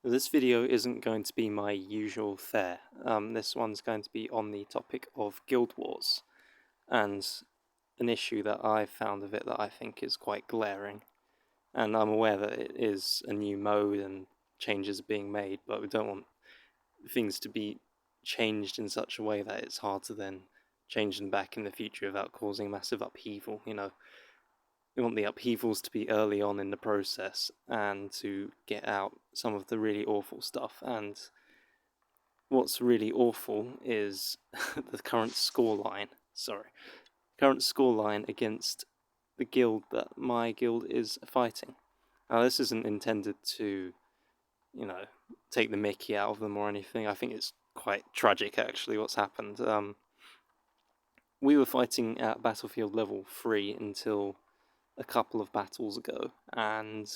This video isn't going to be my usual fare. This one's going to be on the topic of Guild Wars, and an issue that I've found of it that I think is quite glaring. And I'm aware that it is a new mode and changes are being made, but we don't want things to be changed in such a way that it's hard to then change them back in the future without causing massive upheaval. We want the upheavals to be early on in the process and to get out some of the really awful stuff. And what's really awful is the current scoreline. Current scoreline against the guild that my guild is fighting. Now, this isn't intended to, take the mickey out of them or anything. I think it's quite tragic, actually, what's happened. We were fighting at battlefield level 3 until a couple of battles ago, and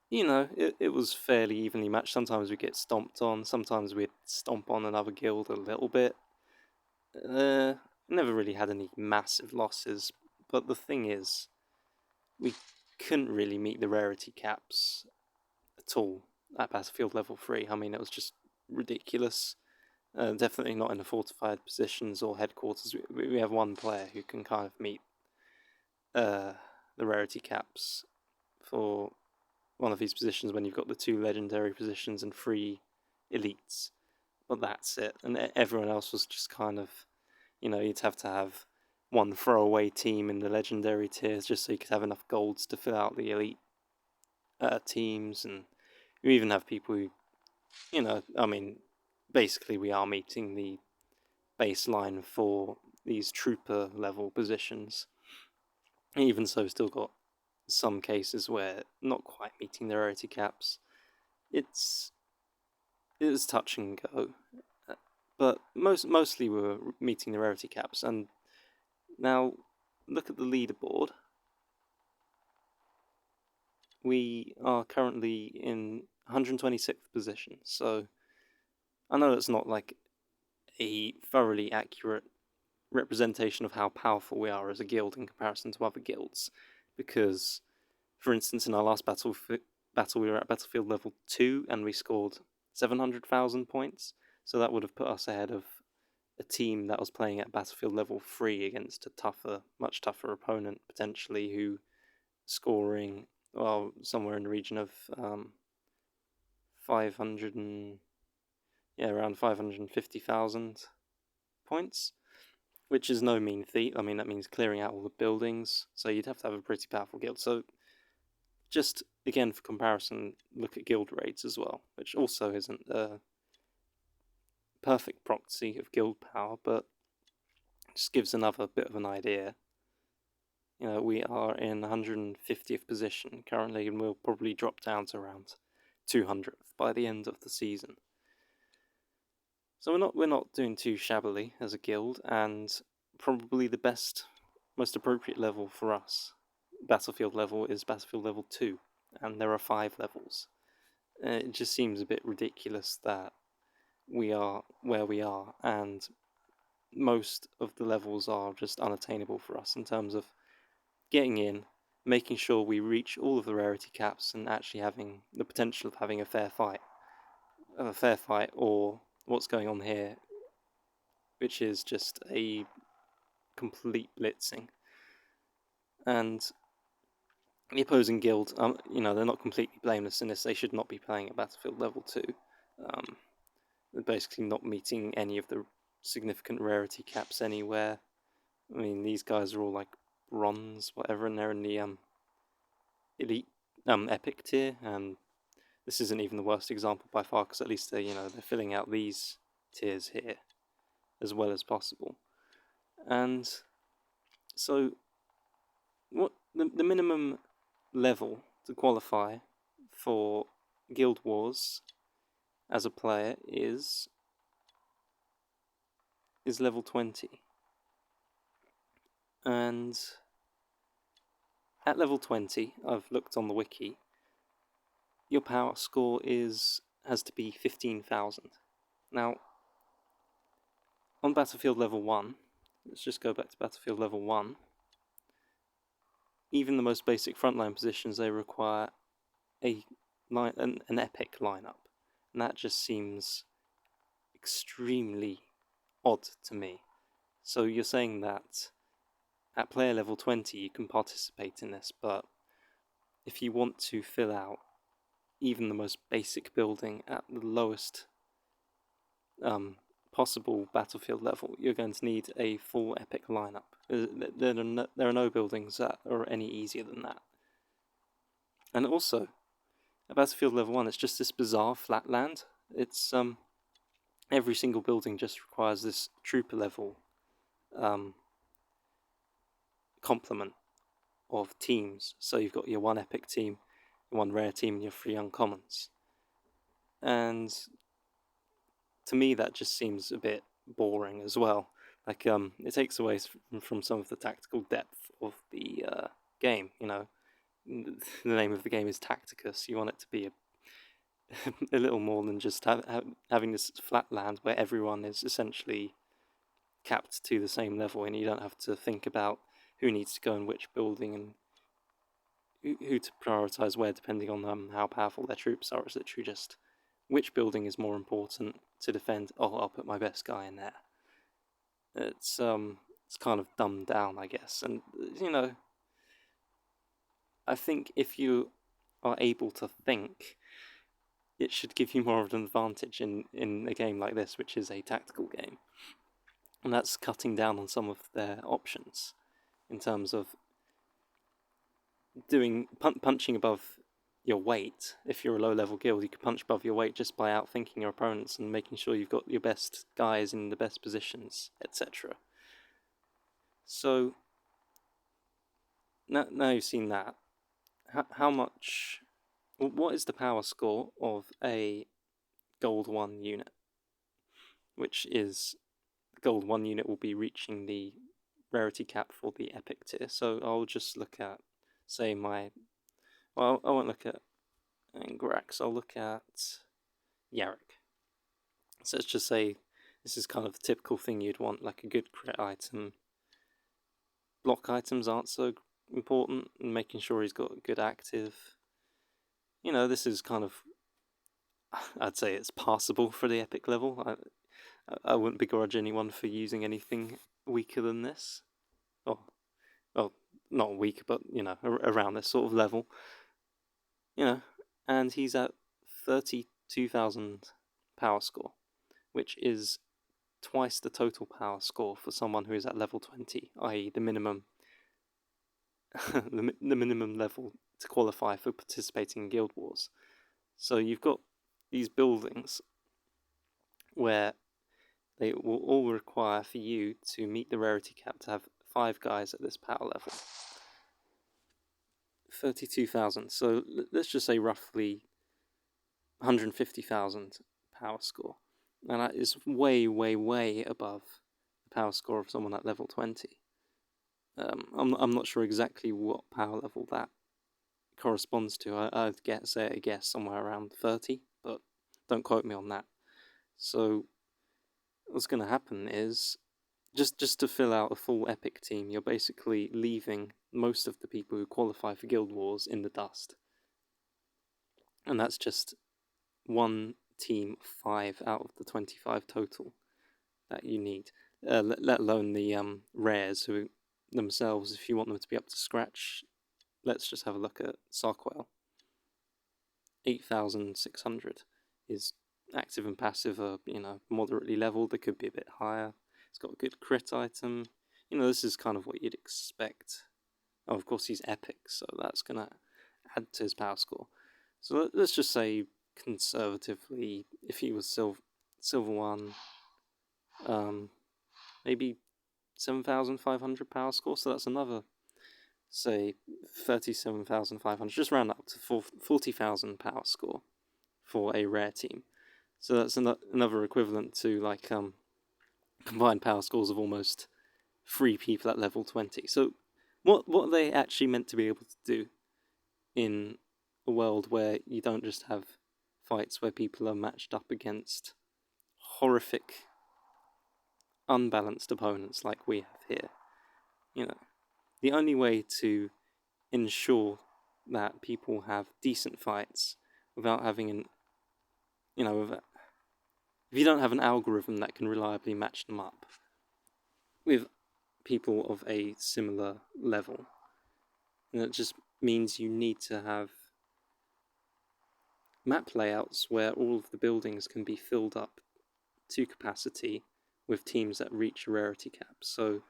it was fairly evenly matched. Sometimes we get stomped on, sometimes we'd stomp on another guild a little bit. Never really had any massive losses, but the thing is, we couldn't really meet the rarity caps at all at battlefield level 3. I mean, it was just ridiculous. Definitely not in the fortified positions or headquarters. We have one player who can kind of meet the rarity caps for one of these positions when you've got the 2 legendary positions and 3 elites. But that's it. And everyone else was just kind of, you'd have to have one throwaway team in the legendary tiers just so you could have enough golds to fill out the elite teams. And you even have people who, basically we are meeting the baseline for these trooper level positions. Even so, still got some cases where not quite meeting the rarity caps. It is touch and go, but mostly we were meeting the rarity caps. And now look at the leaderboard. We are currently in 126th position, so I know it's not like a thoroughly accurate representation of how powerful we are as a guild in comparison to other guilds, because, for instance, in our last battle we were at battlefield level 2 and we scored 700,000 points, so that would have put us ahead of a team that was playing at battlefield level 3 against a much tougher opponent, potentially, who scoring, somewhere in the region of 550,000 points, which is no mean feat. I mean, that means clearing out all the buildings, so you'd have to have a pretty powerful guild. So, just again for comparison, look at guild raids as well, which also isn't a perfect proxy of guild power, but just gives another bit of an idea. We are in 150th position currently, and we'll probably drop down to around 200th by the end of the season. So we're not doing too shabbily as a guild, and probably the most appropriate level for us, battlefield level, is battlefield level 2, and there are 5 levels. It just seems a bit ridiculous that we are where we are, and most of the levels are just unattainable for us in terms of getting in, making sure we reach all of the rarity caps, and actually having the potential of having a fair fight, or what's going on here, which is just a complete blitzing. And the opposing guild, they're not completely blameless in this. They should not be playing at battlefield level 2. They're basically not meeting any of the significant rarity caps anywhere. I mean, these guys are all like bronze, whatever, and they're in the elite, epic tier, and this isn't even the worst example by far, because at least they're filling out these tiers here as well as possible. And so, what the minimum level to qualify for Guild Wars as a player is level 20. And at level 20, I've looked on the wiki, your power score has to be 15,000. Now, on battlefield level 1, let's just go back to battlefield level 1, even the most basic frontline positions, they require a an epic lineup, and that just seems extremely odd to me. So you're saying that at player level 20 you can participate in this, but if you want to fill out even the most basic building at the lowest possible battlefield level, you're going to need a full epic lineup. There are no buildings that are any easier than that. And also, at Battlefield Level 1, it's just this bizarre flat land. It's every single building just requires this trooper level complement of teams. So you've got your one epic team, your one rare team, and your 3 uncommons. And to me, that just seems a bit boring as well. Like, it takes away from some of the tactical depth of the game. You know, the name of the game is Tacticus. You want it to be a little more than just having this flat land where everyone is essentially capped to the same level, and you don't have to think about who needs to go in which building and who to prioritize where, depending on how powerful their troops are. It's literally just which building is more important to defend. Oh, I'll put my best guy in there. It's kind of dumbed down, I guess. And you know, I think if you are able to think, it should give you more of an advantage in a game like this, which is a tactical game. And that's cutting down on some of their options in terms of doing punching above your weight. If you're a low-level guild, you can punch above your weight just by outthinking your opponents and making sure you've got your best guys in the best positions, etc. So now you've seen that, how much? What is the power score of a Gold 1 unit? Which is, the Gold 1 unit will be reaching the rarity cap for the epic tier. So I'll just look at, say, I won't look at Grax, I'll look at Yarrick. So let's just say this is kind of the typical thing you'd want, like a good crit item. Block items aren't so important, and making sure he's got good active. You know, this is kind of, I'd say it's passable for the epic level. I wouldn't begrudge anyone for using anything weaker than this. Well, not weaker, but, you know, around this sort of level. You know, and he's at 32,000 power score, which is twice the total power score for someone who is at level 20, i.e. the minimum the minimum level to qualify for participating in Guild Wars. So you've got these buildings where they will all require for you to meet the rarity cap to have 5 guys at this power level. 32,000, so let's just say roughly 150,000 power score. And that is way, way, way above the power score of someone at level 20. I'm not sure exactly what power level that corresponds to. I'd say a guess somewhere around 30, but don't quote me on that. So what's going to happen is, just to fill out a full epic team, you're basically leaving most of the people who qualify for Guild Wars in the dust. And that's just one team 5 out of the 25 total that you need. Let alone the rares, who themselves, if you want them to be up to scratch, let's just have a look at Sarkwell. 8,600 is active and passive are, you know, moderately leveled. They could be a bit higher. It's got a good crit item. You know, this is kind of what you'd expect. Oh, of course he's epic, so that's going to add to his power score. So let's just say, conservatively, if he was silver 1, maybe 7,500 power score, so that's another, say, 37,500, just round up to 40,000 power score for a rare team. So that's another equivalent to, like, combined power scores of almost 3 people at level 20. So what are they actually meant to be able to do in a world where you don't just have fights where people are matched up against horrific, unbalanced opponents like we have here? You know, the only way to ensure that people have decent fights without having if you don't have an algorithm that can reliably match them up with people of a similar level, and it just means you need to have map layouts where all of the buildings can be filled up to capacity with teams that reach a rarity cap. So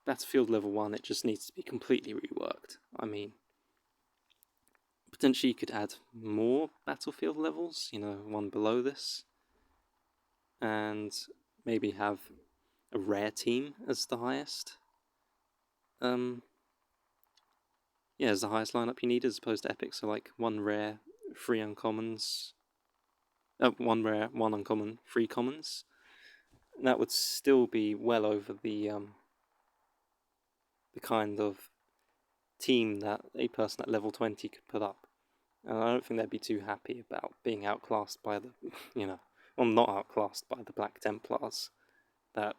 Battlefield level 1, it just needs to be completely reworked. I mean, potentially you could add more Battlefield levels, one below this, and maybe have a rare team as the highest. As the highest lineup you need as opposed to epic. So like 1 rare, 3 uncommons, 1 rare, 1 uncommon, 3 commons. That would still be well over the kind of team that a person at level 20 could put up. And I don't think they'd be too happy about being outclassed by the, not outclassed by the Black Templars that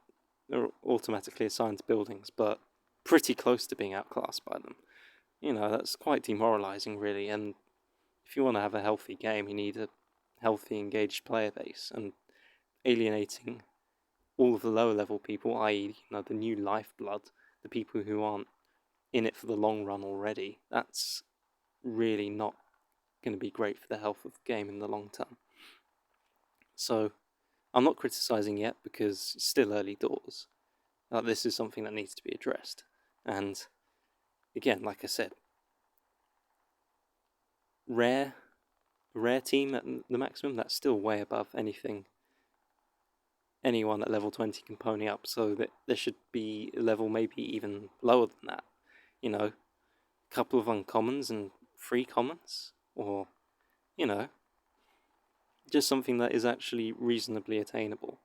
are automatically assigned to buildings, but pretty close to being outclassed by them. That's quite demoralizing, really. And if you want to have a healthy game, you need a healthy, engaged player base. And alienating all of the lower level people, i.e., the new lifeblood, the people who aren't in it for the long run already, that's really not going to be great for the health of the game in the long term. So I'm not criticizing yet because it's still early doors. This is something that needs to be addressed. And again, like I said, rare team at the maximum, that's still way above anything anyone at level 20 can pony up, so that there should be a level maybe even lower than that. A couple of uncommons and 3 commons, or just something that is actually reasonably attainable.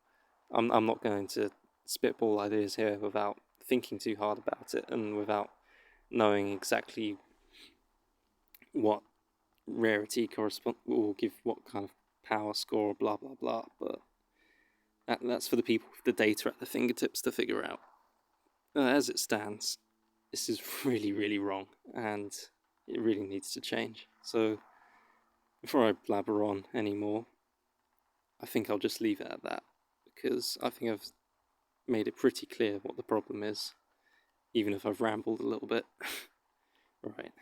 I'm not going to spitball ideas here without thinking too hard about it and without knowing exactly what rarity will give what kind of power score, blah blah blah, but that's for the people with the data at their fingertips to figure out. As it stands, this is really, really wrong, and it really needs to change. So before I blabber on anymore, I think I'll just leave it at that, because I think I've made it pretty clear what the problem is, even if I've rambled a little bit. Right.